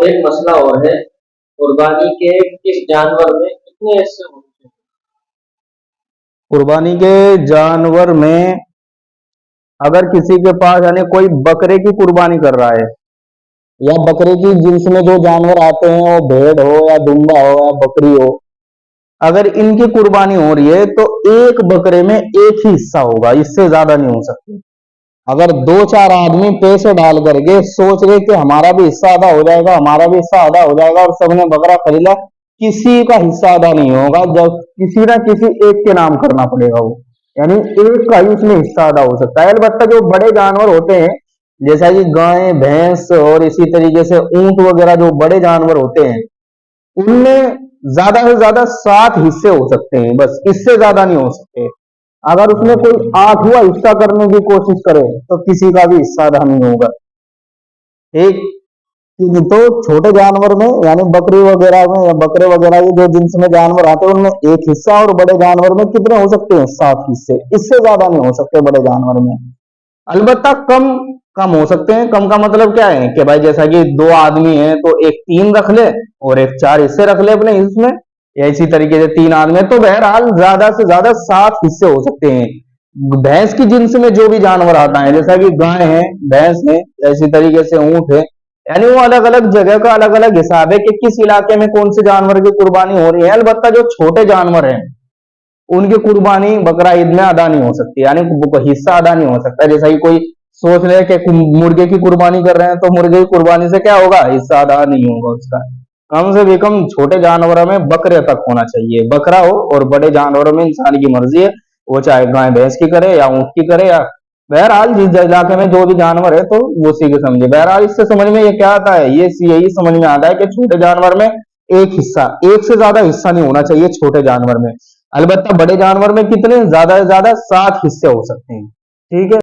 एक मसला और है, कुर्बानी के किस जानवर में कितने हिस्से होते हैं? कुर्बानी के जानवर में अगर किसी के पास यानी कोई बकरे की कुर्बानी कर रहा है या बकरे की जिन्स में जो जानवर आते हैं वो भेड़ हो या दुम्बा हो या बकरी हो, अगर इनकी कुर्बानी हो रही है तो एक बकरे में एक ही हिस्सा होगा, इससे ज्यादा नहीं हो सकती। अगर दो चार आदमी पैसे डाल करके सोच रहे कि हमारा भी हिस्सा आधा हो जाएगा, हमारा भी हिस्सा आधा हो जाएगा और सबने बकरा खरीदा, किसी का हिस्सा आधा नहीं होगा, जब किसी ना किसी एक के नाम करना पड़ेगा वो, यानी एक का ही उसमें हिस्सा आधा हो सकता है। अलबत्ता जो बड़े जानवर होते हैं जैसा कि गाय भैंस और इसी तरीके से ऊंट वगैरह जो बड़े जानवर होते हैं उनमें ज्यादा से ज्यादा 7 हिस्से हो सकते हैं, बस इससे ज्यादा नहीं हो सकते। अगर उसमें कोई 8वां हिस्सा करने की कोशिश करे तो किसी का भी हिस्सा आधा नहीं होगा। एक तो छोटे जानवर में यानी बकरी वगैरह में या बकरे वगैरह के जो जिन्स में जानवर आते हैं उनमें एक हिस्सा, और बड़े जानवर में कितने हो सकते हैं? 7 हिस्से, इससे ज्यादा नहीं हो सकते बड़े जानवर में। अलबत्ता कम कम हो सकते हैं। कम का मतलब क्या है कि भाई जैसा कि 2 आदमी हैं तो एक 3 रख ले और एक 4 हिस्से रख ले अपने इसमें, या इसी तरीके से 3 आदमी है तो बहरहाल ज्यादा से ज्यादा 7 हिस्से हो सकते हैं। भैंस की जिन्स में जो भी जानवर आता है जैसा कि गाय है, भैंस है, या इसी तरीके से ऊंट है, यानी वो अलग अलग जगह का अलग अलग हिसाब है कि किस इलाके में कौन से जानवर की कुर्बानी हो रही है। अलबत्ता जो छोटे जानवर हैं उनकी कुर्बानी बकरा ईद में अदा नहीं हो सकती, यानी हिस्सा अदा नहीं हो सकता। जैसा कि कोई सोच ले कि मुर्गे की कुर्बानी कर रहे हैं तो मुर्गे की कुर्बानी से क्या होगा? हिस्सा अदा नहीं होगा उसका। कम से भी कम छोटे जानवरों में बकरे तक होना चाहिए, बकरा हो, और बड़े जानवरों में इंसान की मर्जी है, वो चाहे गाय भैंस की करे या ऊंट की करे, या बहरहाल जिस इलाके में जो भी जानवर है तो वो सी के समझे। बहरहाल इससे समझ में ये क्या आता है? ये यही समझ में आता है कि छोटे जानवर में एक हिस्सा, एक से ज्यादा हिस्सा नहीं होना चाहिए छोटे जानवर में। अलबत्ता बड़े जानवर में कितने? ज्यादा से ज्यादा 7 हिस्से हो सकते हैं। ठीक है।